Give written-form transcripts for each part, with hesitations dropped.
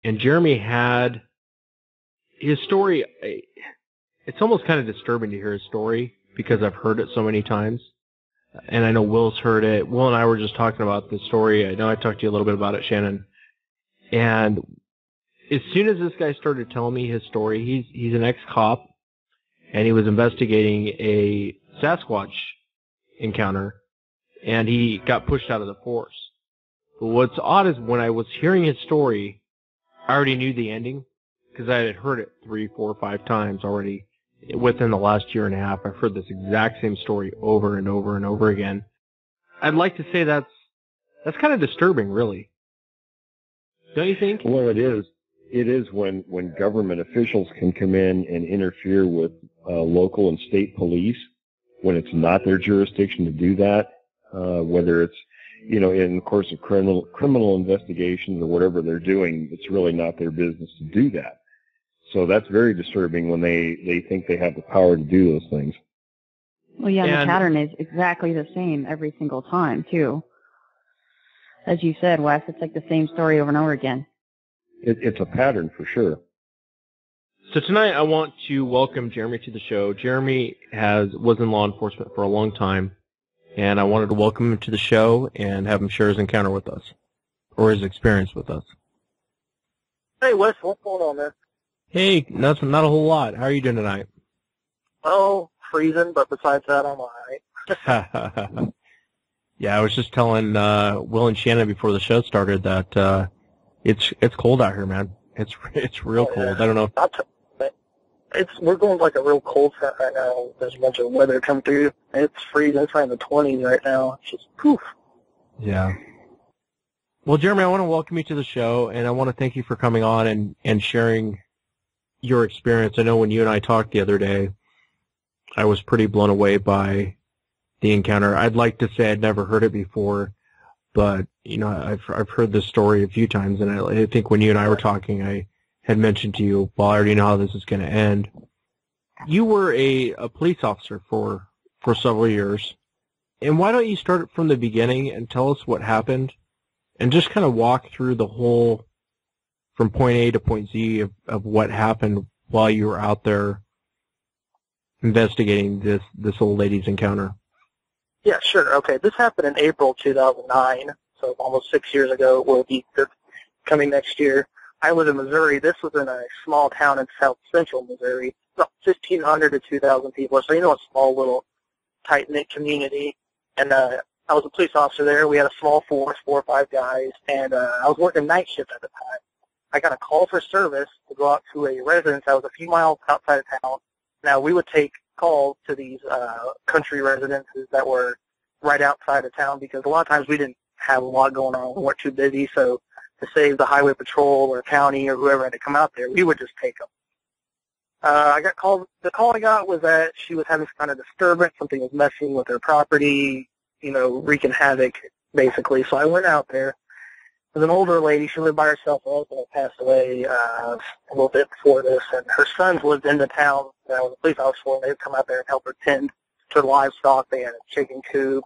And Jeremy had his story. It's almost kind of disturbing to hear his story because I've heard it so many times. And I know Will's heard it. Will and I were just talking about this story. I know I talked to you a little bit about it, Shannon. And as soon as this guy started telling me his story, he's an ex-cop, and he was investigating a Sasquatch encounter, and he got pushed out of the force. But what's odd is when I was hearing his story, I already knew the ending because I had heard it 3, 4, 5 times already within the last year and a half. I've heard this exact same story over and over and over again. I'd like to say that's kind of disturbing, really. Don't you think? Well, it is. It is when government officials can come in and interfere with local and state police when it's not their jurisdiction to do that, whether it's, in the course of criminal investigations or whatever they're doing, it's really not their business to do that. So that's very disturbing when they think they have the power to do those things. Well, yeah, and the pattern is exactly the same every single time, too. As you said, Wes, it's like the same story over and over again. It's a pattern for sure. So tonight I want to welcome Jeremy to the show. Jeremy was in law enforcement for a long time, and I wanted to welcome him to the show and have him share his encounter with us, or his experience with us. Hey, Wes, what's going on, man? Hey, not a whole lot. How are you doing tonight? Oh, freezing, but besides that, I'm all right. Yeah, I was just telling Will and Shannon before the show started that it's cold out here, man. It's real cold. I don't know. We're going like a real cold front right now. There's a bunch of weather come through. It's freezing. It's in the 20s right now. It's just poof. Yeah. Well, Jeremy, I want to welcome you to the show, and I want to thank you for coming on and sharing your experience. I know when you and I talked the other day, I was pretty blown away by the encounter. I'd like to say I'd never heard it before, but I've heard this story a few times, and I think when you and I were talking, I had mentioned to you, well, I already know how this is going to end. You were a police officer for several years, and why don't you start it from the beginning and tell us what happened, and just kind of walk through the whole from point A to point Z of what happened while you were out there investigating this old lady's encounter. Yeah, sure. Okay, this happened in April 2009, so almost 6 years ago. Will be coming next year. I was in Missouri. This was in a small town in south central Missouri, about 1,500 to 2,000 people. So a small little tight-knit community. And I was a police officer there. We had a small force, 4 or 5 guys, and I was working night shift at the time. I got a call for service to go out to a residence that was a few miles outside of town. Now, we would take calls to these country residences that were right outside of town because a lot of times we didn't have a lot going on. We weren't too busy, so to save the highway patrol or county or whoever had to come out there, we would just take them. I got called. The call I got was that she was having some kind of disturbance. Something was messing with her property, wreaking havoc, basically. So I went out there. It was an older lady. She lived by herself. Her husband had passed away a little bit before this, and her sons lived in the town that I was a police officer for, and they would come out there and help her tend to livestock. They had a chicken coop,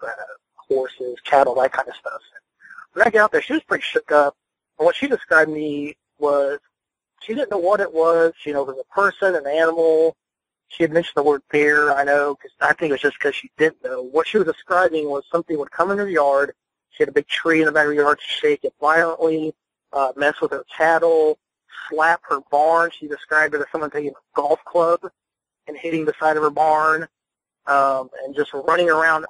horses, cattle, that kind of stuff. When I got out there, she was pretty shook up. And what she described to me was she didn't know what it was. It was a person, an animal. She had mentioned the word bear, I know, because I think it was just because she didn't know. What she was describing was something would come in her yard. She had a big tree in the back of her yard, shake it violently, mess with her cattle, slap her barn. She described it as someone taking a golf club and hitting the side of her barn, and just running around.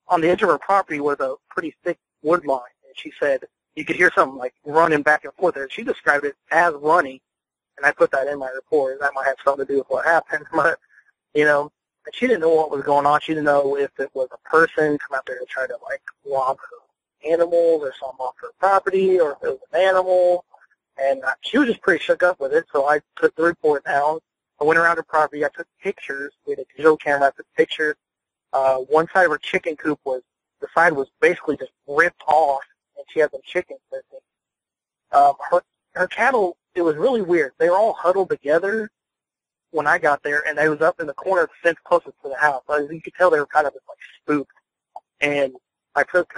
On the edge of her property was a pretty thick wood line, and she said you could hear something like running back and forth there. She described it as running, and I put that in my report. That might have something to do with what happened, but, and she didn't know what was going on. She didn't know if it was a person come out there to try to, rob her animals or something off her property, or if it was an animal, and she was just pretty shook up with it, so I took the report down. I went around her property. I took pictures. We had a digital camera. I took pictures. One side of her chicken coop the side was basically just ripped off, and she had some chickens missing. Her cattle, it was really weird. They were all huddled together when I got there, and they was up in the corner of the fence closest to the house. So you could tell they were kind of just, spooked. And I took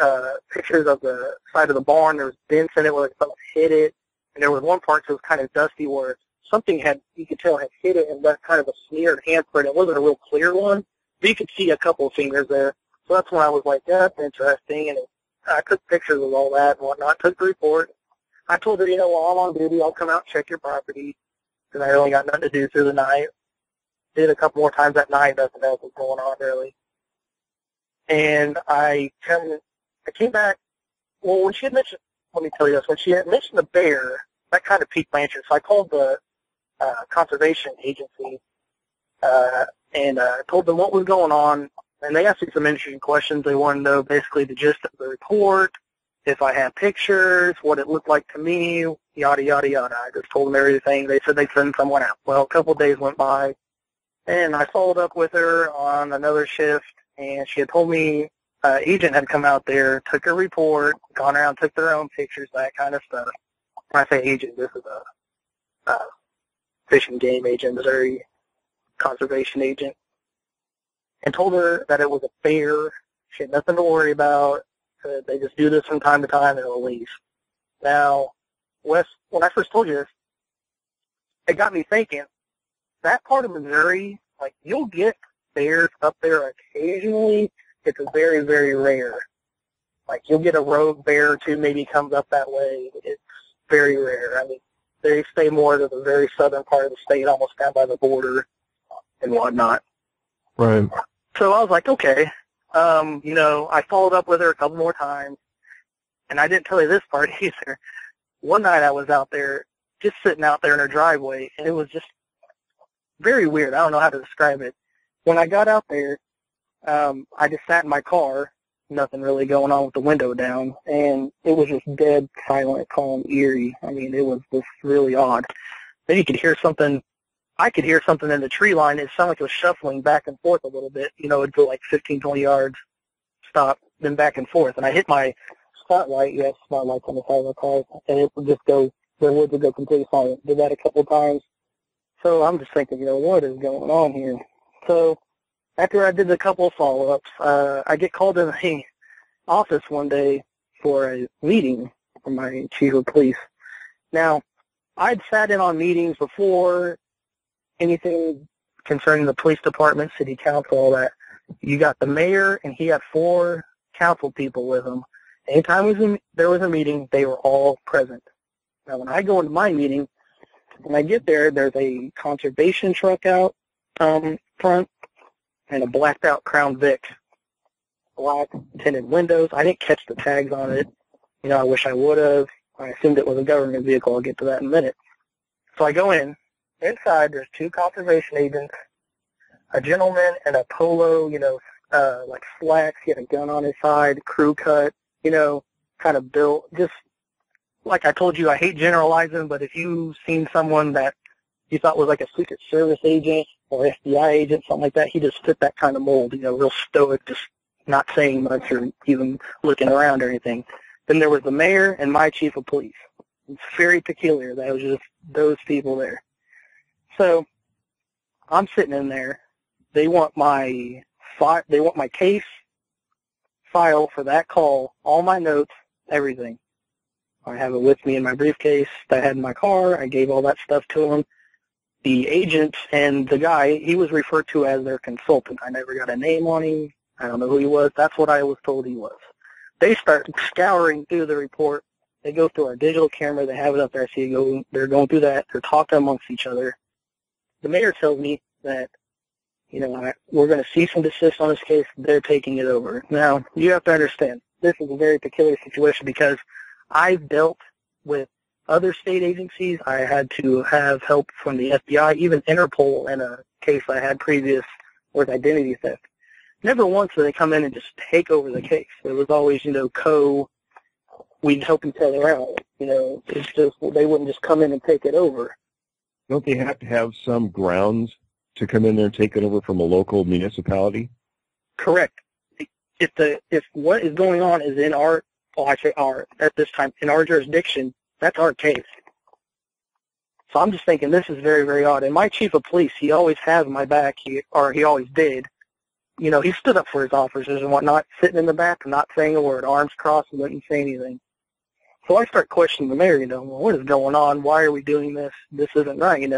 pictures of the side of the barn. There was dents in it where someone hit it. And there was one part that was kind of dusty where something you could tell had hit it and left kind of a smeared handprint. It wasn't a real clear one, but you could see a couple of fingers there. So that's when I was like, yeah, that's interesting. And I took pictures of all that and whatnot, took the report. I told her, while I'm on duty, I'll come out and check your property because I really got nothing to do through the night. Did a couple more times that night, nothing else was going on really. And I came back. Well, when she had mentioned, let me tell you this, when she had mentioned the bear, that kind of piqued my interest. So I called the conservation agency and told them what was going on. And they asked me some interesting questions. They wanted to know basically the gist of the report, if I had pictures, what it looked like to me, yada, yada, yada. I just told them everything. They said they'd send someone out. Well, a couple of days went by, and I followed up with her on another shift, and she had told me agent had come out there, took a report, gone around, took their own pictures, that kind of stuff. When I say agent, this is a Fish and Game agent, Missouri conservation agent, and told her that it was a bear. She had nothing to worry about. They just do this from time to time and it'll leave. Now, Wes, when I first told you this, it got me thinking, that part of Missouri, like, you'll get bears up there occasionally. It's very, very rare. Like, you'll get a rogue bear or two maybe comes up that way. It's very rare. I mean, they stay more to the very southern part of the state, almost down by the border and whatnot. Right. So I was like, okay. I followed up with her a couple more times, and I didn't tell you this part either. One night I was out there, just sitting out there in her driveway, and it was just very weird. I don't know how to describe it. When I got out there, I just sat in my car, nothing really going on with the window down, and it was just dead, silent, calm, eerie. I mean, it was just really odd. Then you could hear something. I could hear something in the tree line. It sounded like it was shuffling back and forth a little bit. It'd go like 15, 20 yards, stop, then back and forth. And I hit my spotlight, spotlights on the side of the car, and it would just go, the woods would go completely silent. Did that a couple of times. So I'm just thinking, what is going on here? So after I did a couple of follow-ups, I get called in the office one day for a meeting from my chief of police. Now, I'd sat in on meetings before, anything concerning the police department, city council, all that. You got the mayor, and he had 4 council people with him. Anytime there was a meeting, they were all present. Now, when I go into my meeting, when I get there, there's a conservation truck out front and a blacked-out Crown Vic, black tinted windows. I didn't catch the tags on it. I wish I would have. I assumed it was a government vehicle. I'll get to that in a minute. So I go in. Inside, there's 2 conservation agents, a gentleman in a polo, like slacks. He had a gun on his side, crew cut, kind of built. Just like I told you, I hate generalizing, but if you've seen someone that you thought was like a Secret Service agent or FBI agent, something like that, he just fit that kind of mold, real stoic, just not saying much or even looking around or anything. Then there was the mayor and my chief of police. It's very peculiar. That was just those people there. So I'm sitting in there. They want my case file for that call, all my notes, everything. I have it with me in my briefcase that I had in my car. I gave all that stuff to them. The agent and the guy, he was referred to as their consultant. I never got a name on him. I don't know who he was. That's what I was told he was. They start scouring through the report. They go through our digital camera. They have it up there. So they're going through that. They're talking amongst each other. The mayor tells me that, we're going to cease and desist on this case. They're taking it over. Now, you have to understand, this is a very peculiar situation because I've dealt with other state agencies. I had to have help from the FBI, even Interpol in a case I had previous with identity theft. Never once did they come in and just take over the case. It was always, we'd help each other out. It's just, they wouldn't just come in and take it over. Don't they have to have some grounds to come in there and take it over from a local municipality? Correct. If what is going on is in at this time, in our jurisdiction, that's our case. So I'm just thinking this is very, very odd. And my chief of police, he always has my back, he always did. He stood up for his officers and whatnot, sitting in the back and not saying a word, arms crossed and wouldn't say anything. So I start questioning the mayor, well, what is going on? Why are we doing this? This isn't right,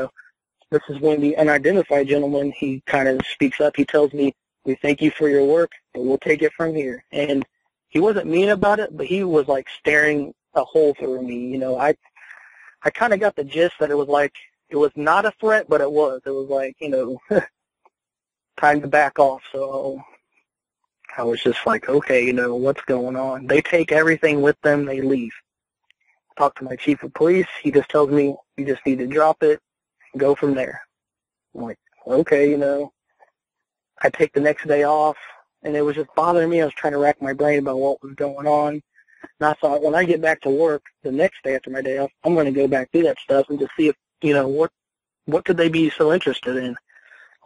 This is when the unidentified gentleman, he kind of speaks up. He tells me, we thank you for your work, and we'll take it from here. And he wasn't mean about it, but he was like staring a hole through me. I kind of got the gist that it was not a threat, but it was. It was like, time to back off. So I was just like, okay, what's going on? They take everything with them. They leave. Talk to my chief of police. He just tells me, you just need to drop it and go from there. I'm like, okay, I take the next day off, and it was just bothering me. I was trying to rack my brain about what was going on. And I thought, when I get back to work the next day after my day off, I'm going to go back through that stuff and just see if, what could they be so interested in.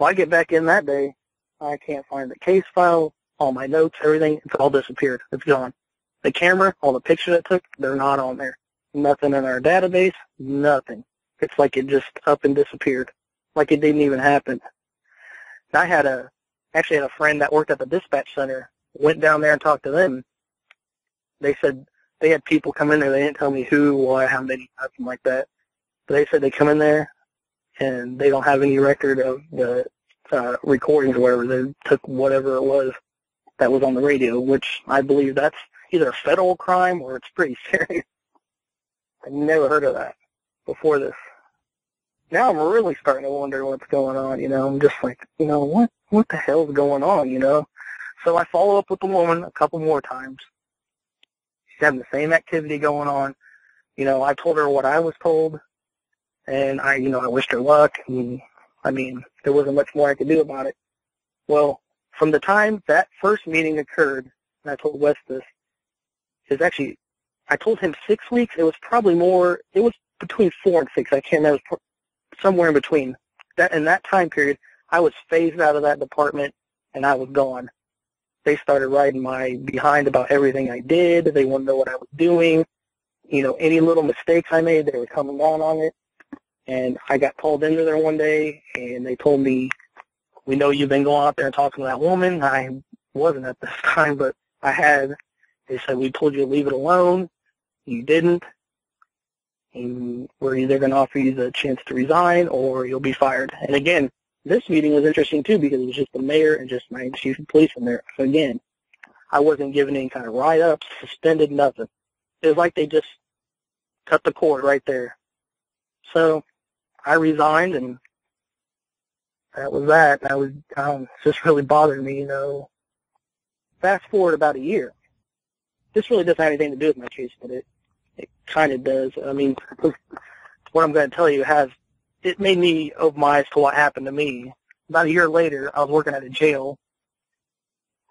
Well, I get back in that day. I can't find the case file, all my notes, everything. It's all disappeared. It's gone. The camera, all the pictures it took, they're not on there. Nothing in our database, nothing. It's like it just up and disappeared, like it didn't even happen. And I actually had a friend that worked at the dispatch center, went down there and talked to them. They said they had people come in there. They didn't tell me who, why, how many, nothing like that. But they said they come in there, and they don't have any record of the recordings or whatever. They took whatever it was that was on the radio, which I believe that's either a federal crime or it's pretty serious. I never heard of that before this. Now I'm really starting to wonder what's going on, I'm just like, what the hell's going on, So I follow up with the woman a couple more times. She's having the same activity going on. I told her what I was told, and I wished her luck, and, there wasn't much more I could do about it. Well, from the time that first meeting occurred, and I told Wes this, is actually, I told him 6 weeks. It was probably more, it was between 4 and 6. I can't remember, somewhere in between. In that time period, I was phased out of that department, and I was gone. They started riding my behind about everything I did. They wanted to know what I was doing. Any little mistakes I made, they were coming down on it. And I got called into there one day, and they told me, we know you've been going out there and talking to that woman. I wasn't at this time, but I had. They said, we told you to leave it alone. You didn't. And we're either going to offer you the chance to resign or you'll be fired. And again, this meeting was interesting too because it was just the mayor and just my chief of police in there. So again, I wasn't given any kind of write-ups, suspended, nothing. It was like they just cut the cord right there. So I resigned, and that was that. Just really bothered me, Fast forward about a year. This really doesn't have anything to do with my case, but it kind of does. What I'm going to tell you it made me open my eyes to what happened to me. About a year later, I was working at a jail.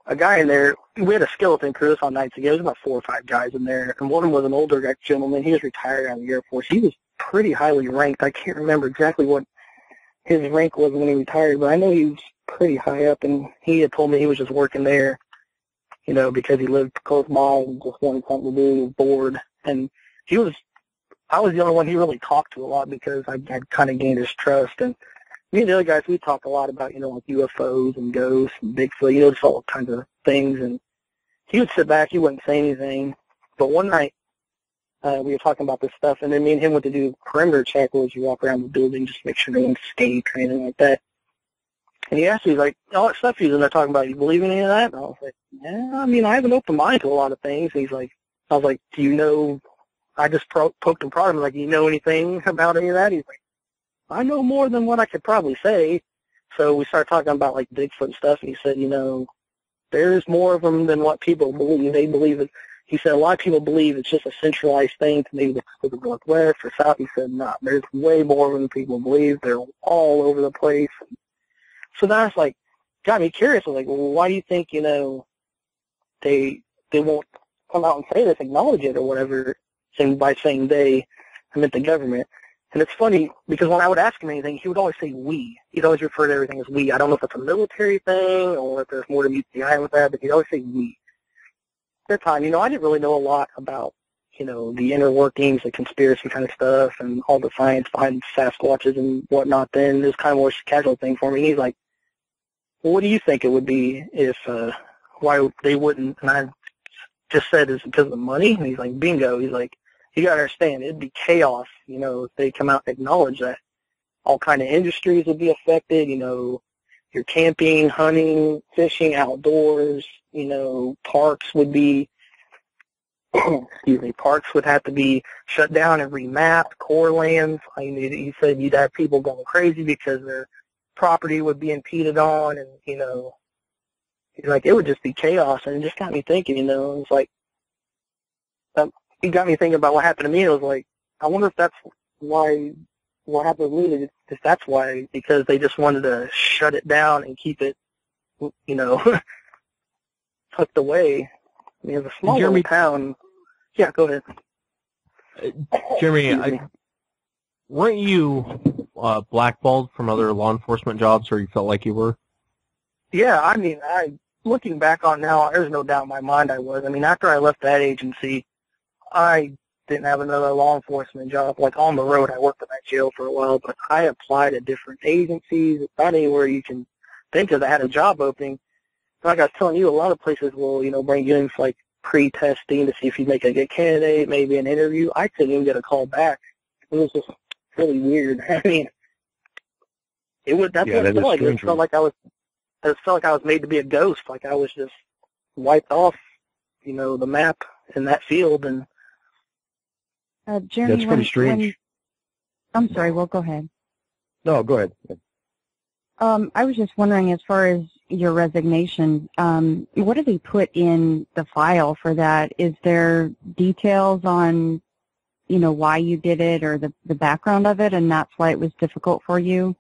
A guy in there, we had a skeleton crew on nights ago. There was about 4 or 5 guys in there, and one of them was an older gentleman. He was retired out of the Air Force. He was pretty highly ranked. I can't remember exactly what his rank was when he retired, but I know he was pretty high up, and he had told me he was just working there, because he lived close by and just wanted something to do. He was bored, and I was the only one he really talked to a lot because I'd kind of gained his trust. And me and the other guys, we talk a lot about, like UFOs and ghosts and Bigfoot, just all kinds of things. And he would sit back, he wouldn't say anything. But one night, we were talking about this stuff, and then me and him went to do a perimeter check where you walk around the building just to make sure no one escaped or anything like that. And he asked me, he's like, all that stuff you're there talking about, you believe in any of that? And I was like, yeah, I have an open mind to a lot of things. And I was like, do you know, I just poked and prodded him, like, do you know anything about any of that? He's like, I know more than what I could probably say. So we started talking about, like, Bigfoot and stuff, and he said, there's more of them than what people believe. They believe it. He said, a lot of people believe it's just a centralized thing to maybe the Pacific Northwest or South. He said, no, there's way more of them than people believe. They're all over the place. So that's like, got me curious. I was like, well, why do you think, they won't come out and say this, acknowledge it or whatever, and by saying they, I meant the government. And it's funny because when I would ask him anything, he would always say we. He'd always refer to everything as we. I don't know if it's a military thing or if there's more to meet the eye with that, but he'd always say we. At the time, I didn't really know a lot about, the inner workings, the conspiracy kind of stuff, and all the science behind Sasquatches and whatnot then. It was kind of more a casual thing for me. He's like, well, what do you think it would be if, why they wouldn't? And I just said, is it because of the money? And he's like, bingo. He's like, you got to understand, it'd be chaos, you know, if they come out and acknowledge that. All kind of industries would be affected, you know, your camping, hunting, fishing, outdoors, you know, parks would be, excuse me, parks would have to be shut down and remapped, core lands. I mean, you said you'd have people going crazy because their property would be impeded on, and, you know, like, it would just be chaos. And it just got me thinking, you know, it was like, it got me thinking about what happened to me. It was like, I wonder if that's why what happened with me, if that's why, because they just wanted to shut it down and keep it, you know, tucked away. I mean, it's a small little town. Yeah, go ahead. Jeremy, weren't you blackballed from other law enforcement jobs, or you felt like you were? Yeah, I mean, looking back on now, there's no doubt in my mind I was. I mean, after I left that agency, I didn't have another law enforcement job. Like, on the road, I worked in that jail for a while, but I applied at different agencies, about anywhere you can think of that had a job opening. Like I was telling you, a lot of places will, you know, bring you in for, like, pre-testing to see if you make a good candidate, maybe an interview. I couldn't even get a call back. It was just really weird. I mean, that's what it felt like. It felt like I was made to be a ghost. Like, I was just wiped off, you know, the map in that field. And Jeremy, that's pretty strange. I'm sorry, well, go ahead. No, go ahead. I was just wondering, as far as your resignation, what do they put in the file for that? Is there details on, you know, why you did it or the background of it, and that's why it was difficult for you?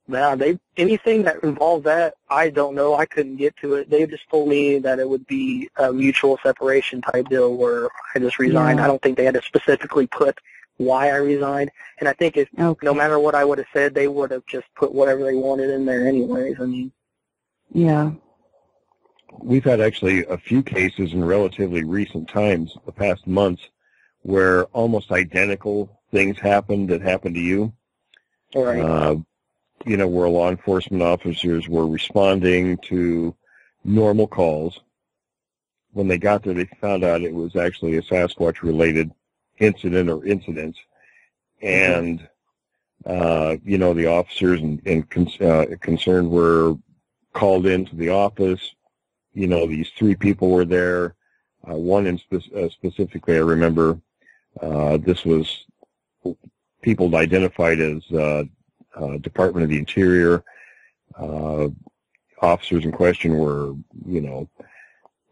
Now, anything that involved that, I don't know. I couldn't get to it. They just told me that it would be a mutual separation type deal where I just resigned. Yeah. I don't think they had to specifically put why I resigned. And I think no matter what I would have said, they would have just put whatever they wanted in there anyways. I mean, yeah. We've had actually a few cases in relatively recent times, the past months, where almost identical things happened that happened to you. All right. You know, where law enforcement officers were responding to normal calls. When they got there, they found out it was actually a Sasquatch-related incident or incidents. And, you know, the officers and concerned were called into the office. You know, these three people were there. One specifically, I remember, this was people identified as Department of the Interior. Officers in question were, you know,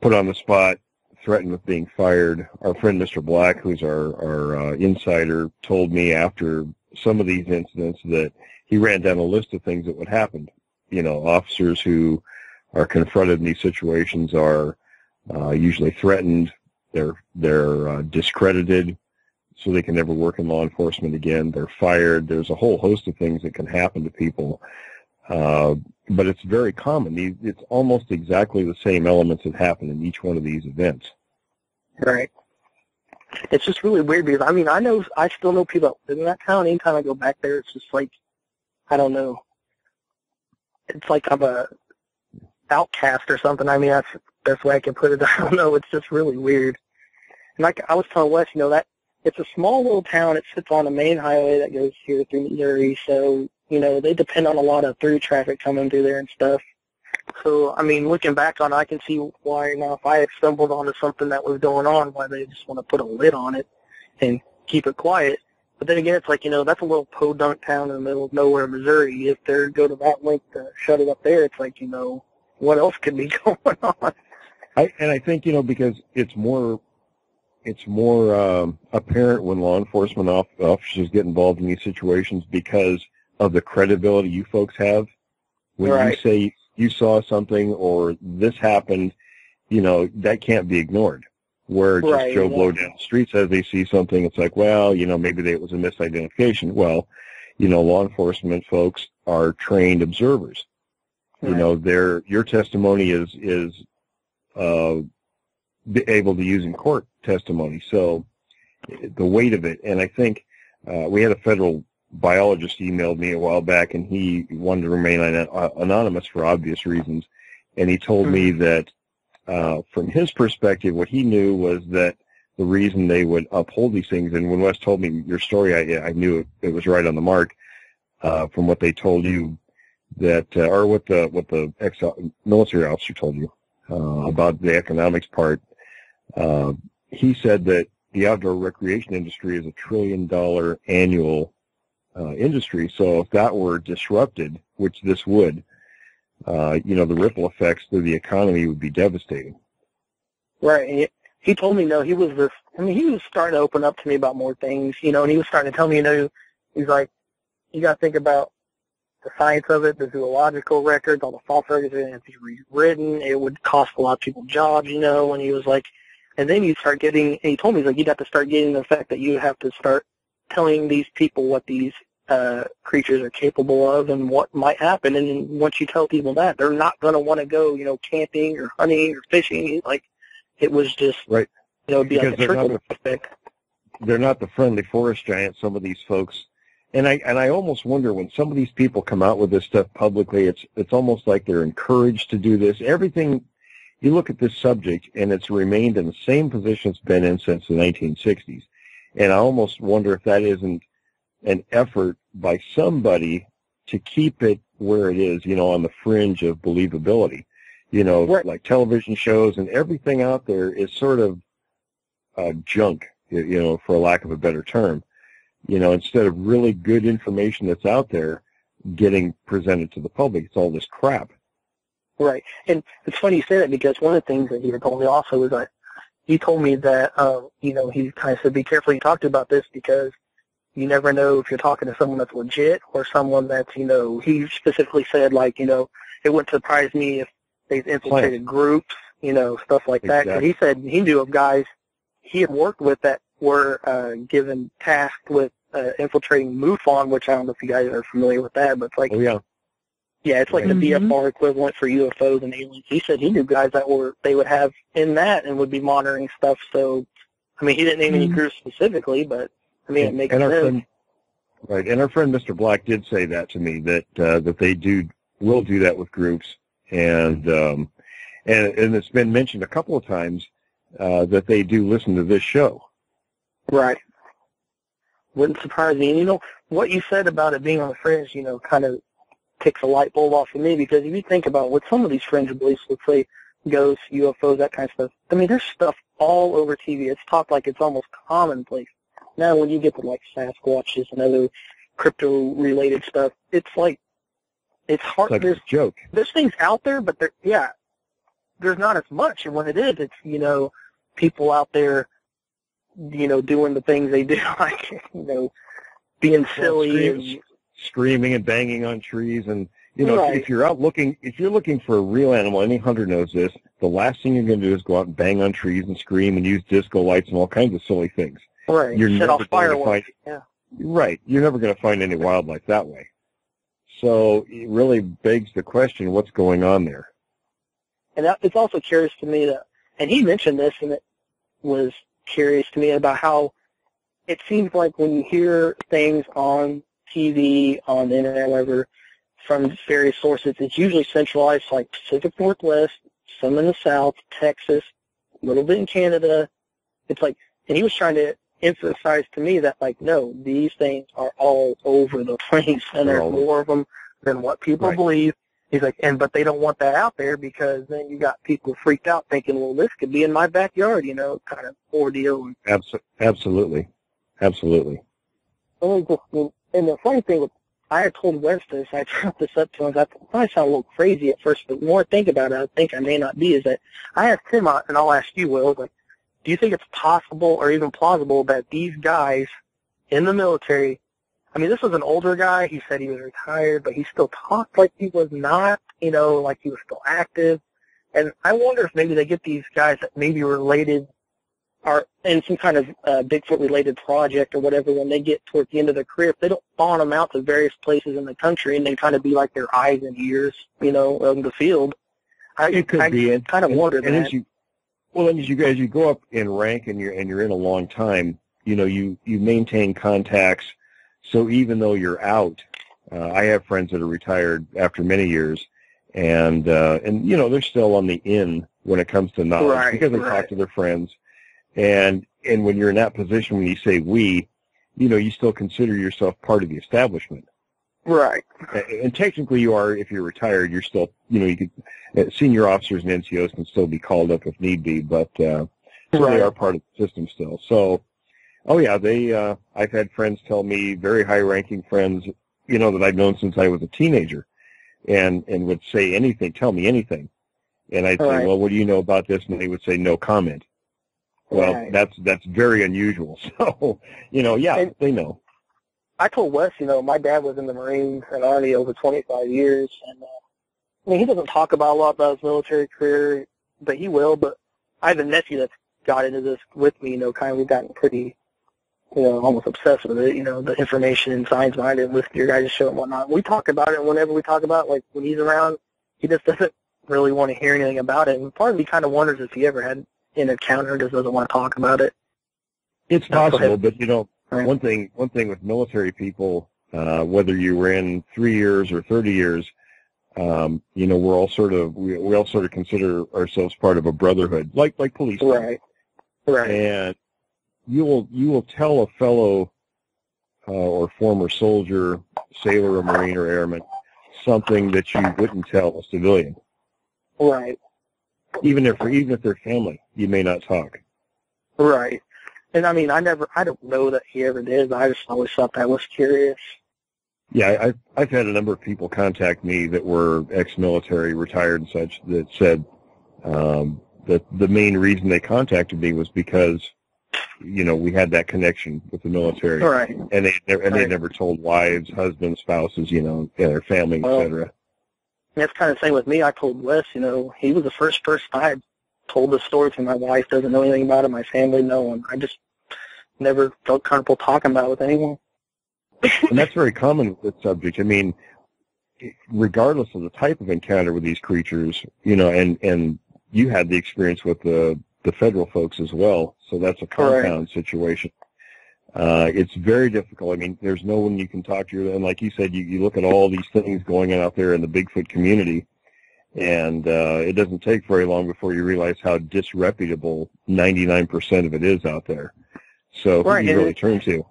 put on the spot, threatened with being fired. Our friend Mr. Black, who's our insider, told me after some of these incidents that he ran down a list of things that would happen. You know, officers who are confronted in these situations are usually threatened. They're discredited, so they can never work in law enforcement again. They're fired. There's a whole host of things that can happen to people. But it's very common. It's almost exactly the same elements that happen in each one of these events. Right. It's just really weird because, I mean, I still know people that live in that town. Anytime I go back there, it's just like, I don't know. It's like I'm a outcast or something. I mean, that's the best way I can put it. I don't know. It's just really weird. And like I was telling Wes, you know, that it's a small little town. It sits on a main highway that goes here through Missouri, so, you know, they depend on a lot of through traffic coming through there and stuff. So, I mean, looking back on it, I can see why, you know, if I had stumbled onto something that was going on, why they just want to put a lid on it and keep it quiet. But then again, it's like, you know, that's a little podunk town in the middle of nowhere, Missouri. If they go to that length to shut it up there, it's like, you know, what else could be going on? I think, you know, because it's more apparent when law enforcement officers get involved in these situations because of the credibility you folks have. When you say you saw something or this happened, you know, that can't be ignored. Where just Joe Blow down the street says they see something, it's like, well, you know, maybe it was a misidentification. Well, you know, law enforcement folks are trained observers. Right. You know, your testimony is able to use in court testimony. So the weight of it, and I think we had a federal biologist emailed me a while back, and he wanted to remain anonymous for obvious reasons, and he told me that from his perspective, what he knew was that the reason they would uphold these things. And when Wes told me your story, I knew it was right on the mark from what they told you that, or what the ex-military officer told you about the economics part. He said that the outdoor recreation industry is $1 trillion annual industry. So if that were disrupted, which this would, the ripple effects through the economy would be devastating. Right. And he told me, he was he was starting to open up to me about more things, and he was starting to tell me, he's like, you got to think about the science of it, the zoological records, all the false records, and if you rewritten, it would cost a lot of people jobs, and he was like, and then you start getting, and he told me, he's like, you'd have to start getting the fact that you have to start telling these people what these creatures are capable of and what might happen. And once you tell people that, they're not going to want to go, camping or hunting or fishing. Like, it was just, right. It'd be like a trickle effect. They're not the friendly forest giants, some of these folks. And I almost wonder when some of these people come out with this stuff publicly, it's almost like they're encouraged to do this. Everything, you look at this subject, and it's remained in the same position it's been in since the 1960s. And I almost wonder if that isn't an effort by somebody to keep it where it is, on the fringe of believability. Right. Like television shows and everything out there is sort of junk, for lack of a better term. Instead of really good information that's out there getting presented to the public, it's all this crap. Right. And it's funny you say that, because one of the things that he had told me also was that he told me that, he kind of said, be careful you talk to about this, because you never know if you're talking to someone that's legit or someone that's, he specifically said, like, it wouldn't surprise me if they've infiltrated groups, stuff like that. Because he said he knew of guys he had worked with that were given tasked with infiltrating MUFON, which I don't know if you guys are familiar with that, but it's like, it's like the BFR equivalent for UFOs and aliens. He said he knew guys that they would have in that and would be monitoring stuff. So, he didn't name any groups specifically, but it makes sense. Right, and our friend Mr. Black did say that to me, that they will do that with groups, and it's been mentioned a couple of times that they do listen to this show. Right. Wouldn't surprise me. And what you said about it being on the fringe, kind of takes a light bulb off of me, because if you think about what some of these fringe beliefs, let's say ghosts, UFOs, that kind of stuff, there's stuff all over TV. It's talked like it's almost commonplace. Now when you get to like Sasquatches and other crypto-related stuff, it's like, it's hard. It's like a joke. There's things out there, but there's not as much. And when it is, it's, people out there, doing the things they do, like, being silly, screaming and banging on trees, and right. if you're looking for a real animal, any hunter knows this. The last thing you're going to do is go out and bang on trees and scream and use disco lights and all kinds of silly things. Right. You're Set never off fireworks. Right. You're never going to find any wildlife that way. So it really begs the question: what's going on there? And it's also curious to me and he mentioned this, and it was curious to me about how it seems like when you hear things on TV, on the internet, whatever, from various sources, it's usually centralized, like Pacific Northwest, some in the South, Texas, a little bit in Canada. It's like, and he was trying to emphasize to me that, like, no, these things are all over the place, and there's more of them than what people believe. He's like, but they don't want that out there, because then you got people freaked out thinking, well, this could be in my backyard, kind of ordeal. Absolutely. Absolutely. And the funny thing, I had told Wes this, I brought this up to him, I probably sound a little crazy at first, but the more I think about it, I think I may not be, is that I asked him, and I'll ask you, Will, like, do you think it's possible or even plausible that these guys in the military, this was an older guy, he said he was retired, but he still talked like he was not, like he was still active. And I wonder if maybe they get these guys that maybe related, are in some kind of Bigfoot-related project or whatever, when they get towards the end of their career, if they don't spawn them out to various places in the country and they kind of be like their eyes and ears, on the field. It could be. I kind of wonder that. As you go up in rank and you're in a long time, you maintain contacts. So even though you're out, I have friends that are retired after many years, and they're still on the in when it comes to knowledge, because they talk to their friends. And when you're in that position, when you say we, you still consider yourself part of the establishment. Right. And technically you are, if you're retired, you're still, you could, senior officers and NCOs can still be called up if need be, but so they are part of the system still. So, oh yeah, I've had friends tell me, very high-ranking friends, that I've known since I was a teenager, and would say anything, tell me anything. And I'd say, well, what do you know about this? And they would say, no comment. Well, that's very unusual. So, and they know. I told Wes, my dad was in the Marines and Army over 25 years, and he doesn't talk about a lot about his military career, but he will. But I have a nephew that's got into this with me, we've gotten pretty, almost obsessed with it, the information and science behind it, listen to your guys' show and whatnot. We talk about it, and whenever we talk about it, like when he's around, he just doesn't really want to hear anything about it. And part of me kind of wonders if he ever had an encounter and just doesn't want to talk about it. It's possible, but one thing with military people, whether you were in 3 years or 30 years, we all sort of consider ourselves part of a brotherhood, like police. Right. And you will tell a fellow or former soldier, sailor, or Marine, or airman something that you wouldn't tell a civilian. Right. Even if they're family, you may not talk. Right. And I don't know that he ever did, but I just always thought that was curious. Yeah, I've had a number of people contact me that were ex-military, retired and such, that said that the main reason they contacted me was because, we had that connection with the military. Right. And they never told wives, husbands, spouses, their family, etc. That's kind of the same with me. I told Wes, he was the first person I told the story to. My wife doesn't know anything about it. My family, no one. I just never felt comfortable talking about it with anyone. And that's very common with this subject. Regardless of the type of encounter with these creatures, and you had the experience with the federal folks as well, so that's a compound situation. It's very difficult. There's no one you can talk to, and like you said, you look at all these things going on out there in the Bigfoot community, and it doesn't take very long before you realize how disreputable 99% of it is out there. So who do you really turn to?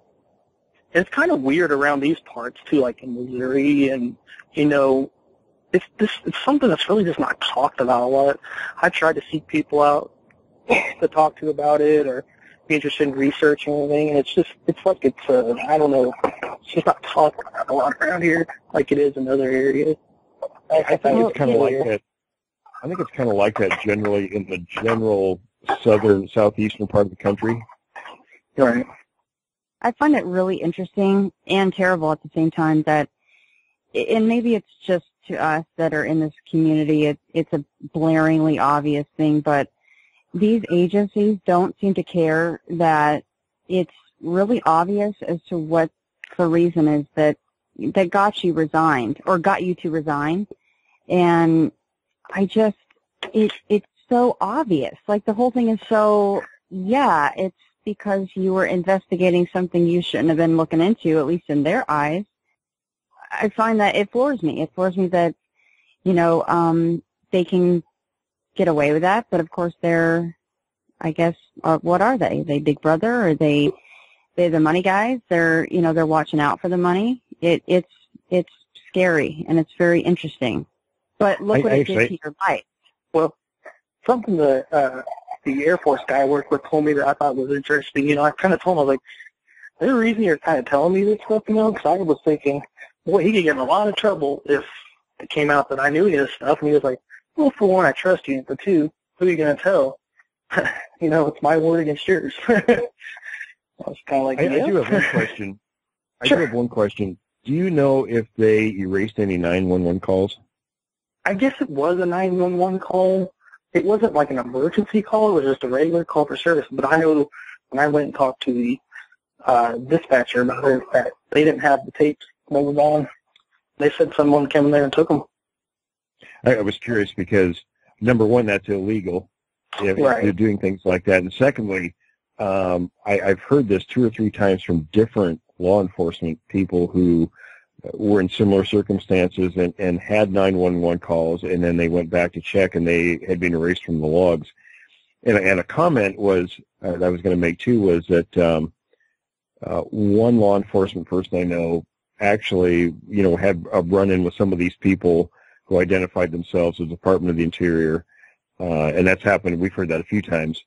It's kind of weird around these parts, too, like in Missouri, and, it's something that's really just not talked about a lot. I tried to seek people out to talk to about it or be interested in researching anything, and I don't know, it's just not talked about a lot around here like it is in other areas. I think it's kind of like that. I think it's kind of like that generally in the general southeastern part of the country. Right. I find it really interesting and terrible at the same time that, and maybe it's just to us that are in this community, it's a blaringly obvious thing, but these agencies don't seem to care that it's really obvious as to what the reason is that got you resigned or got you to resign. And it's so obvious. Like the whole thing is so, it's because you were investigating something you shouldn't have been looking into, at least in their eyes. I find that it floors me. It floors me that, they can get away with that, but of course they're, I guess, what are they? Are they Big Brother? Are they're the money guys? They're watching out for the money. It's scary and it's very interesting. But look what it did to your life. Well, something that the Air Force guy I worked with told me that I thought was interesting. I kind of told him, I was like, is there a reason you're kind of telling me this stuff, because I was thinking, boy, he could get in a lot of trouble if it came out that I knew his stuff. And he was like, well, for one, I trust you. For two, who are you going to tell? It's my word against yours. I was kind of like, I do have one question. Sure. I do have one question. Do you know if they erased any 911 calls? I guess it was a 911 call. It wasn't like an emergency call. It was just a regular call for service. But I know when I went and talked to the dispatcher about it, that they didn't have the tapes loaded on. They said someone came in there and took them. I was curious because, number one, that's illegal if they're doing things like that. And secondly, I've heard this 2 or 3 times from different law enforcement people who were in similar circumstances and had 911 calls, and then they went back to check and they had been erased from the logs. And a comment was that I was going to make too was that one law enforcement person I know actually, had a run-in with some of these people who identified themselves as Department of the Interior, and that's happened. We've heard that a few times.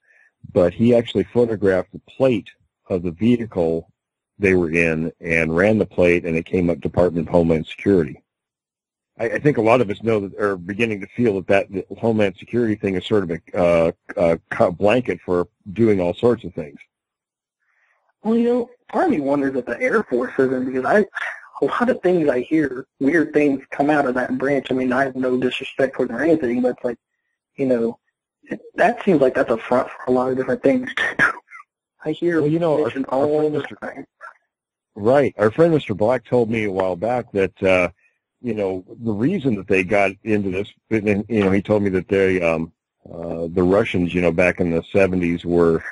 But he actually photographed the plate of the vehicle they were in and ran the plate, and it came up Department of Homeland Security. I think a lot of us know that, are beginning to feel that the Homeland Security thing is sort of a blanket for doing all sorts of things. Well, part of me wonders if the Air Force isn't, because a lot of things I hear, weird things come out of that branch. I mean, I have no disrespect for it or anything, but it's like, that seems like that's a front for a lot of different things. I hear mentioned all the time. Right. Our friend Mr. Black told me a while back that, the reason that they got into this, he told me that the Russians, back in the 70s were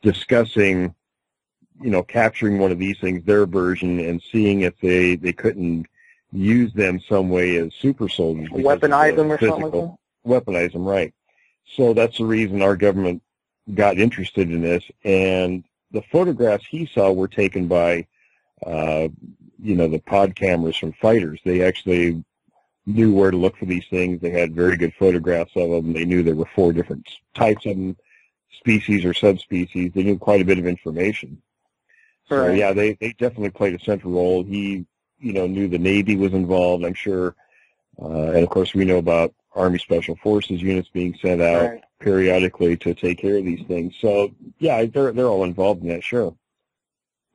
discussing, capturing one of these things, their version, and seeing if they couldn't use them some way as super soldiers. Weaponize them or something like that? Weaponize them, right. So that's the reason our government got interested in this. And the photographs he saw were taken by, the pod cameras from fighters. They actually knew where to look for these things. They had very good photographs of them. They knew there were 4 different types of them, species or subspecies. They knew quite a bit of information. So, right. Yeah, they definitely played a central role. He, knew the Navy was involved, I'm sure. And, of course, we know about Army Special Forces units being sent out periodically to take care of these things. So, yeah, they're all involved in that, sure.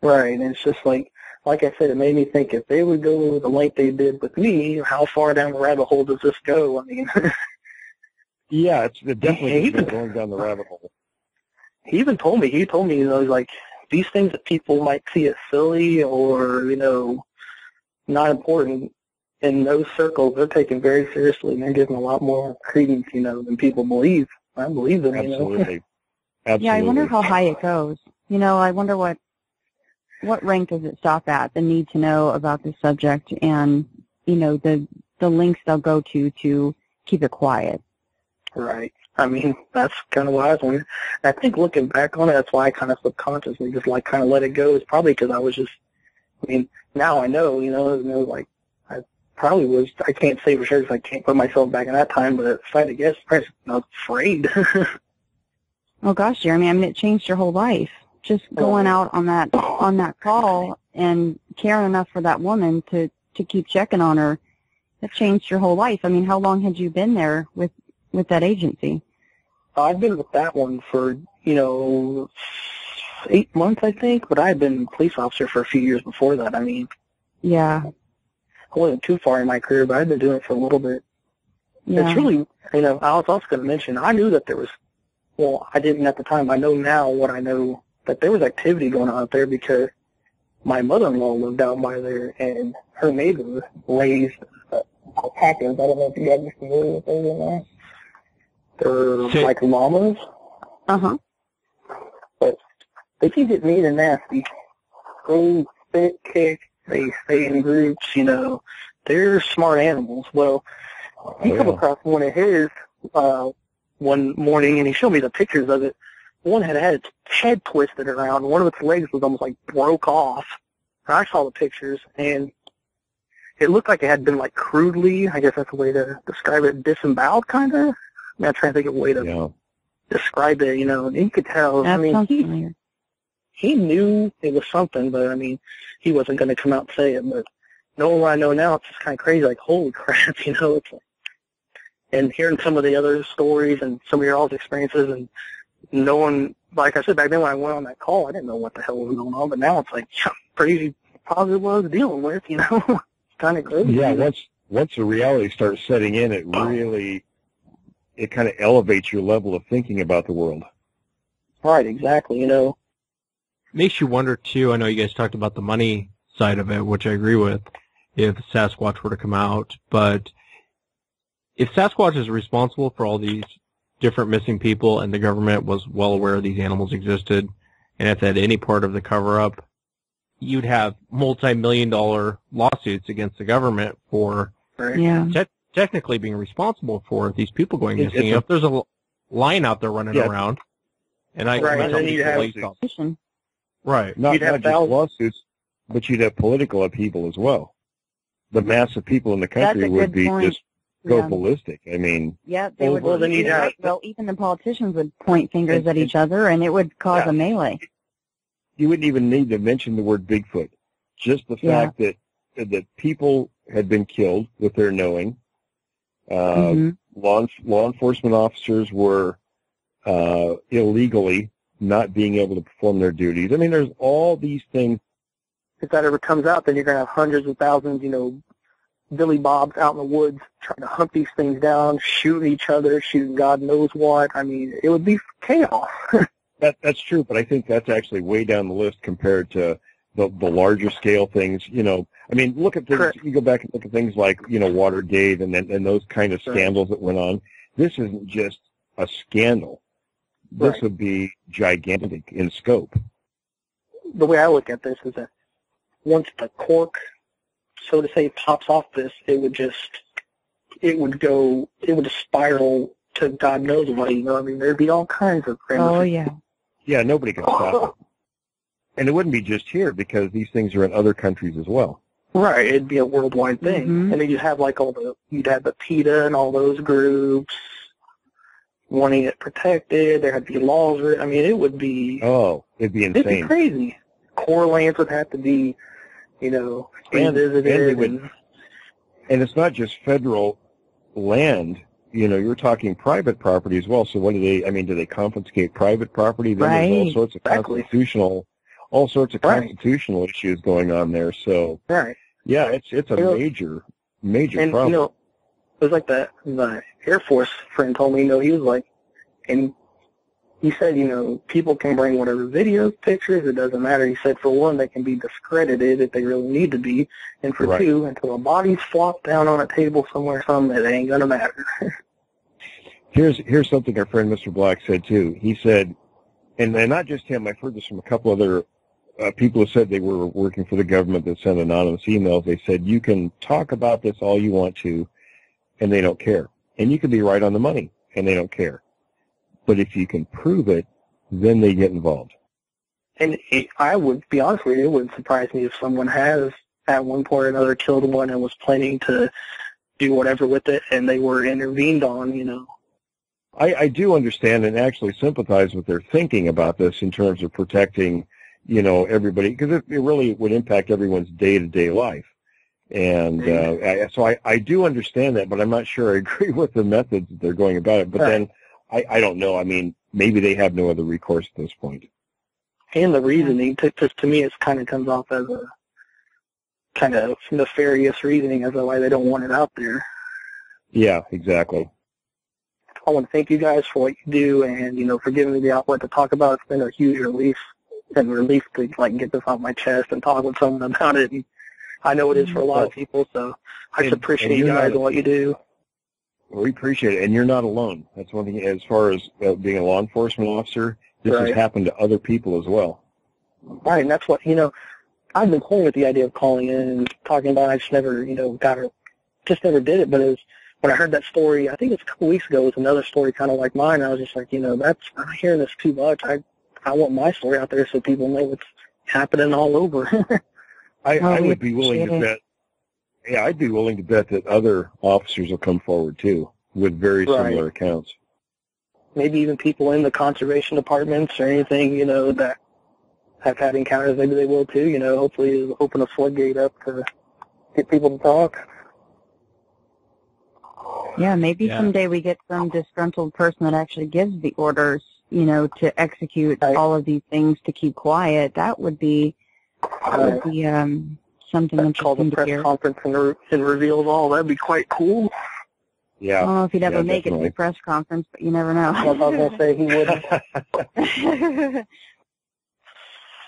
Right, and it's just like I said, it made me think if they would go the length they did with me, how far down the rabbit hole does this go? I mean, yeah, it's definitely going down the rabbit hole. He told me, like, these things that people might see as silly or, not important, in those circles, they're taken very seriously, and they're given a lot more credence, than people believe. I believe them, Absolutely. Yeah, I wonder how high it goes. I wonder what rank does it stop at, the need to know about the subject and, the lengths they'll go to keep it quiet. Right. I mean, that's kind of what I was wondering. I think looking back on it, that's why I kind of subconsciously just, kind of let it go. It's probably because I was just, now I know, I probably was, I can't say for sure because I can't put myself back in that time, but if I had to guess, I was afraid. Oh, gosh, Jeremy, it changed your whole life. Just going out on that call and caring enough for that woman to keep checking on her, that changed your whole life. How long had you been there with that agency? I've been with that one for, 8 months, I think, but I had been a police officer for a few years before that. Yeah. I wasn't too far in my career, but I'd been doing it for a little bit. Yeah. It's really, I was also going to mention, I knew that there was, I didn't at the time. I know now what I know, that there was activity going on out there because my mother-in-law lived out by there, and her neighbor raised alpacas. I don't know if you guys are familiar with those or not. They're like llamas. Uh-huh. But they can get mean and nasty. They spit, kick, they stay in groups, They're smart animals. Well, he come across one of his one morning, and he showed me the pictures of it. One had its head twisted around. One of its legs was almost broke off. And I saw the pictures, and it looked like it had been crudely, I guess that's the way to describe it, disemboweled kind of. I'm trying to think of a way to describe it, and you could tell. That sounds familiar. He knew it was something, but he wasn't going to come out and say it. But knowing what I know now, it's just kind of crazy. Holy crap, it's and hearing some of the other stories and some of your all's experiences, and knowing, like I said back then when I went on that call, I didn't know what the hell was going on. But now it's crazy positive what I was dealing with. It's kind of crazy. Yeah, once the reality starts setting in, it really it kind of elevates your level of thinking about the world. Right, exactly. Makes you wonder, too, I know you guys talked about the money side of it, which I agree with, if Sasquatch were to come out, but if Sasquatch is responsible for all these different missing people and the government was well aware these animals existed, and if at any part of the cover-up, you'd have multi-million-dollar lawsuits against the government for technically being responsible for these people going missing. If there's line out there running around. And I Right, can and tell then these you'd have- police officers. Right. Not You'd have just thousands. lawsuits, but you'd have political upheaval as well. The mass of people in the country That's a would good be point. just go Yeah. ballistic. I mean, Yeah, they would. Well, then you'd have- Well, even the politicians would point fingers And- at each other, and it would cause Yeah. a melee. you wouldn't even need to mention the word Bigfoot. Just the Yeah. fact that people had been killed with their knowing. Mhm. Law enforcement officers were illegally not being able to perform their duties. I mean, there's all these things. If that ever comes out, then you're going to have hundreds of thousands, Billy Bobs out in the woods trying to hunt these things down, shooting each other, shooting God knows what. I mean, it would be chaos. That's true, but I think that's actually way down the list compared to the larger scale things. I mean, look at things. Correct. You go back and look at things like Watergate and those kind of scandals that went on. This isn't just a scandal. This Right. would be gigantic in scope. The way I look at this is that once the cork, so to say, pops off this, it would spiral to God knows what, I mean, there'd be all kinds of Oh, yeah. Yeah, nobody can stop it. And it wouldn't be just here because these things are in other countries as well. Right, it'd be a worldwide thing. Mhm. And then you'd have you'd have the PETA and all those groups wanting it protected. There had to be laws. I mean, it would be, Oh, it'd be it'd be insane. crazy. Core lands would have to be, revisited. And it's not just federal land. You're talking private property as well. So what do they confiscate private property? Then there's all Right. sorts of Exactly. Right. constitutional issues going on there. So Right. yeah, it's a major And, problem. it was like the Air Force friend told me, he was like, and he said, people can bring whatever videos, pictures, it doesn't matter. He said, for one, they can be discredited if they really need to be. And for Right. two, until a body's flopped down on a table somewhere, it ain't going to matter. Here's something our friend Mr. Black said too. He said, and not just him, I've heard this from a couple other people who said they were working for the government that sent anonymous emails. They said, you can talk about this all you want to, and they don't care. And you can be right on the money, and they don't care. But if you can prove it, then they get involved. And I would be honest with you, it wouldn't surprise me if someone has at one point or another killed one and was planning to do whatever with it, and they were intervened on, I do understand and actually sympathize with their thinking about this in terms of protecting, everybody, because it really would impact everyone's day-to-day life. And so I do understand that, but I'm not sure I agree with the methods that they're going about it. But then I don't know. I mean, maybe they have no other recourse at this point. And the reasoning, to me, it kind of comes off as a kind of nefarious reasoning as to why they don't want it out there. Yeah, exactly. I want to thank you guys for what you do and, for giving me the outlet to talk about it. It's been a huge relief to, get this off my chest and talk with someone about it. And I know it is for a lot of people, so I just appreciate you guys and what you do. We appreciate it. And you're not alone. That's one thing. As far as being a law enforcement officer, this has happened to other people as well. Right, and that's what, I've been playing with the idea of calling in and talking about it. I just never, never did it. But it was, when I heard that story, I think it's a couple weeks ago, it was another story kind of like mine. I was just like, I'm hearing this too much. I want my story out there so people know what's happening all over. I would be willing to bet. Yeah, I'd be willing to bet that other officers will come forward too with very similar accounts. Maybe even people in the conservation departments or anything, that have had encounters, maybe they will too. Hopefully it'll open a floodgate up to get people to talk. Yeah, maybe someday we get some disgruntled person that actually gives the orders, to execute all of these things to keep quiet. That would be something interesting called a press conference and reveals all. That'd be quite cool. Yeah. I don't know if he'd ever make definitely. it to the press conference, but you never know. I was going to say he wouldn't.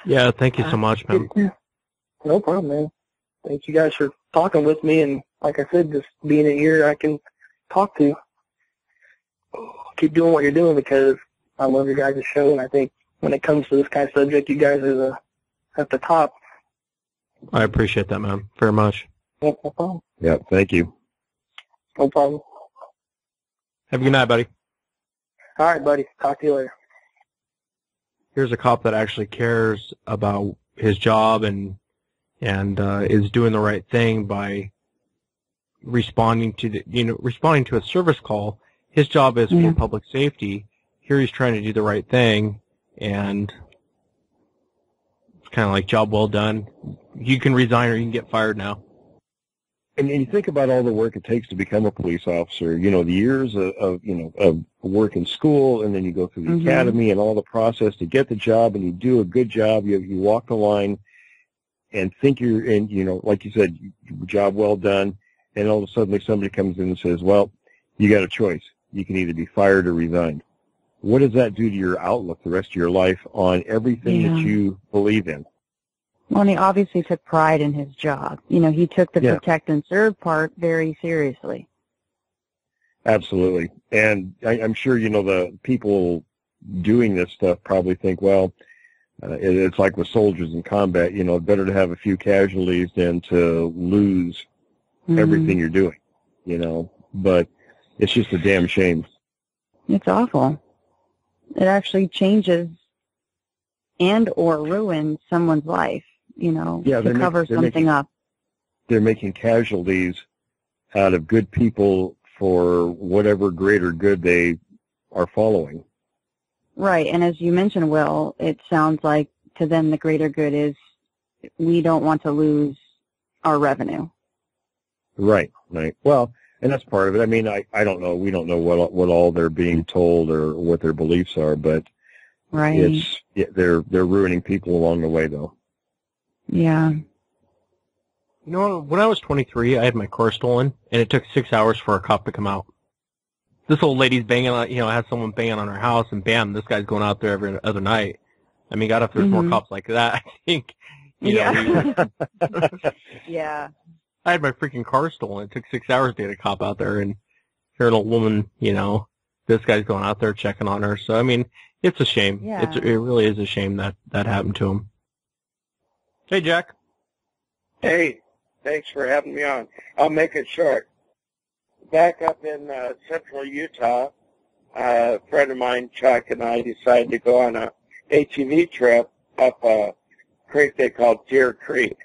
Yeah, thank you so much, man. No problem, man. Thank you guys for talking with me, and like I said, just being an ear I can talk to. Keep doing what you're doing because I love your guys' show, and I think when it comes to this kind of subject, you guys are at the top. I appreciate that, man, very much. No problem. Yeah, thank you. No problem. Have a good night, buddy. All right, buddy. Talk to you later. Here's a cop that actually cares about his job and is doing the right thing by responding to a service call. His job is for public safety. Here he's trying to do the right thing, and it's kind of like job well done. You can resign or you can get fired now. And you think about all the work it takes to become a police officer, the years of work in school, and then you go through the academy and all the process to get the job, and you do a good job. You walk the line and think you're in, like you said, job well done, and all of a sudden somebody comes in and says, well, you got a choice. You can either be fired or resigned. What does that do to your outlook the rest of your life on everything that you believe in? Well, and he obviously took pride in his job. He took the protect and serve part very seriously. Absolutely. And I'm sure, the people doing this stuff probably think, well, it's like with soldiers in combat, better to have a few casualties than to lose everything you're doing, But it's just a damn shame. It's awful. It actually changes and or ruins someone's life, to cover something up. They're making casualties out of good people for whatever greater good they are following. Right, and as you mentioned, Will, it sounds like to them the greater good is we don't want to lose our revenue. Right. Well, and that's part of it. I mean, I don't know. We don't know what all they're being told or what their beliefs are, but they're ruining people along the way, though. Yeah. When I was 23, I had my car stolen, and it took 6 hours for a cop to come out. This old lady's banging on, has someone banging on her house, and bam, this guy's going out there every other night. I mean, God, if there's more cops like that, I think, Yeah. I had my freaking car stolen. It took 6 hours to get a cop out there, and hearing an old woman, this guy's going out there checking on her. So, I mean, it's a shame. Yeah. It really is a shame that happened to him. Hey, Jack. Hey, thanks for having me on. I'll make it short. Back up in central Utah, a friend of mine, Chuck, and I decided to go on a ATV trip up a creek they call Deer Creek.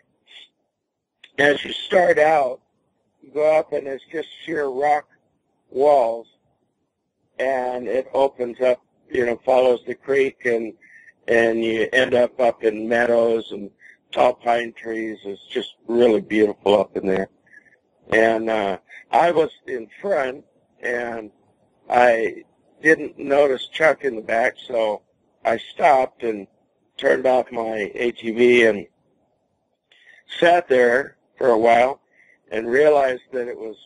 As you start out, you go up and it's just sheer rock walls, and it opens up, follows the creek, and you end up in meadows and tall pine trees. It's just really beautiful up in there. And I was in front, and I didn't notice Chuck in the back, so I stopped and turned off my ATV and sat there for a while and realized that it was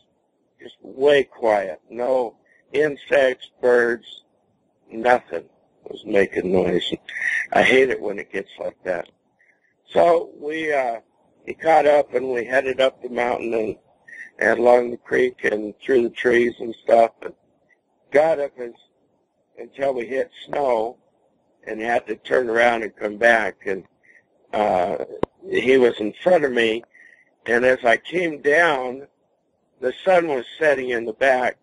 just way quiet. No insects, birds, nothing was making noise. I hate it when it gets like that. So he caught up, and we headed up the mountain and along the creek and through the trees and stuff, and got up until we hit snow and had to turn around and come back. And he was in front of me, and as I came down, the sun was setting in the back,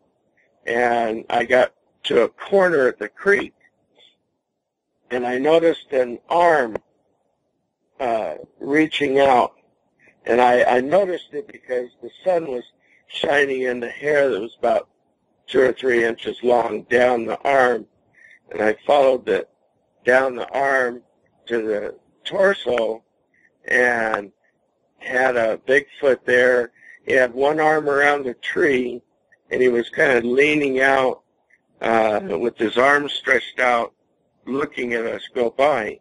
and I got to a corner at the creek, and I noticed an arm reaching out. And I noticed it because the sun was shining in the hair that was about 2 or 3 inches long down the arm. And I followed it down the arm to the torso and had a Bigfoot there. He had one arm around the tree, and he was kind of leaning out with his arms stretched out, looking at us go by.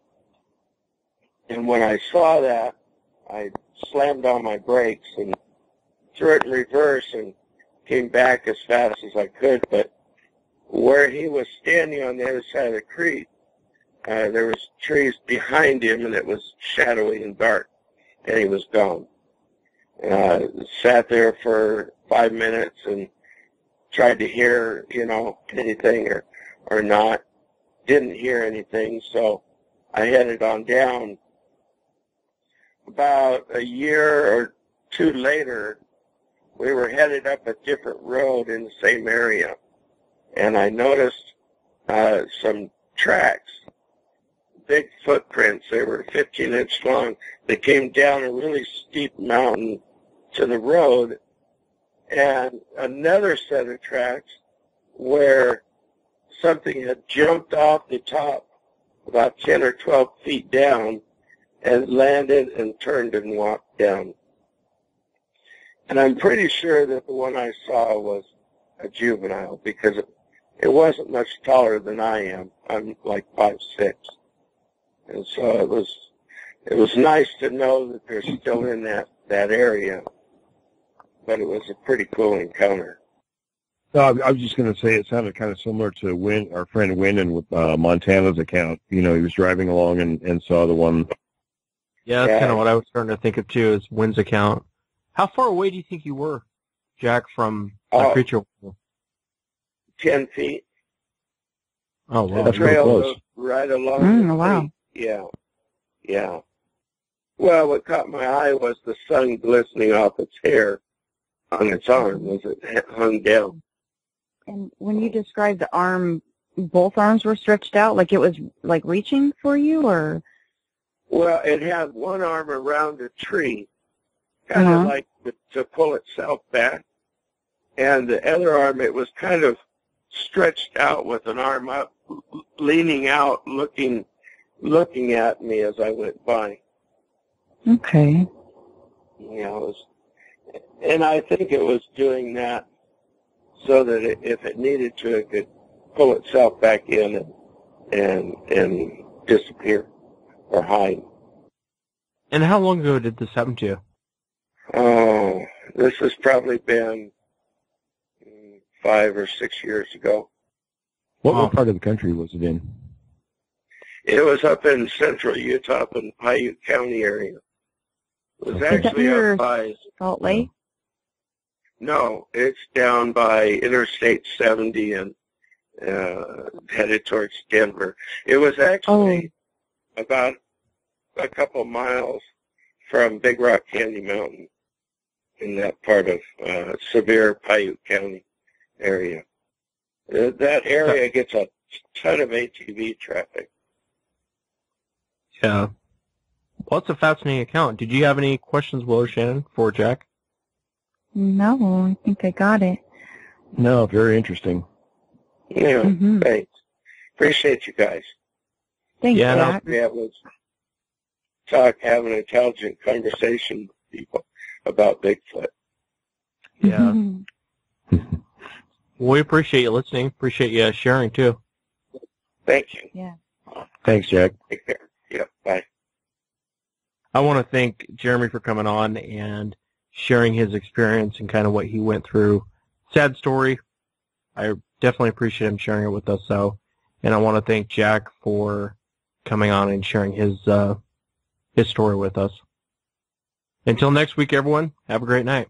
And when I saw that, I slammed on my brakes and threw it in reverse and came back as fast as I could. But where he was standing on the other side of the creek, there was trees behind him, and it was shadowy and dark, and he was gone. Sat there for 5 minutes and tried to hear, anything or not. Didn't hear anything, so I headed on down. About a year or two later, we were headed up a different road in the same area, and I noticed some tracks, big footprints. They were 15-inch long. They came down a really steep mountain to the road, and another set of tracks where something had jumped off the top about 10 or 12 feet down and landed and turned and walked down. And I'm pretty sure that the one I saw was a juvenile because it wasn't much taller than I am. I'm like 5'6". And so it was nice to know that they're still in that area. But it was a pretty cool encounter. No, I was just going to say it sounded kind of similar to our friend Wyndon with Montana's account. You know, he was driving along and saw the one. Yeah, that's kind of what I was starting to think of too, is Wynn's account. How far away do you think you were, Jack, from the creature? 10 feet. Oh, wow. The That's pretty trail close. goes right along the wow. creek. Yeah. Well, what caught my eye was the sun glistening off its hair on its arm as it hung down. And when you described the arm, both arms were stretched out, like it was like reaching for you, or? Well, it had one arm around a tree, kind of like to pull itself back, and the other arm, it was kind of stretched out with an arm up, leaning out, looking at me as I went by. Okay. You know, and I think it was doing that so that if it needed to, it could pull itself back in and disappear or hide. And how long ago did this happen to you? Oh, this has probably been 5 or 6 years ago. What part of the country was it in? It was up in central Utah, up in Paiute County area. It was actually up by Salt Lake? No, it's down by Interstate 70 and headed towards Denver. It was actually about a couple miles from Big Rock Candy Mountain in that part of severe Paiute County area. That area gets a ton of ATV traffic. Yeah. Well, it's a fascinating account. Did you have any questions, Will or Shannon, for Jack? No, I think I got it. No, very interesting. Yeah, thanks. Appreciate you guys. Thanks, Jack. Yeah, let's have an intelligent conversation with people about Bigfoot. Yeah. We appreciate you listening. Appreciate you sharing, too. Thank you. Yeah. Thanks, Jack. Take care. Yeah, bye. I want to thank Jeremy for coming on and sharing his experience and kind of what he went through. Sad story. I definitely appreciate him sharing it with us, though. And I want to thank Jack for coming on and sharing his story with us. Until next week, everyone, have a great night.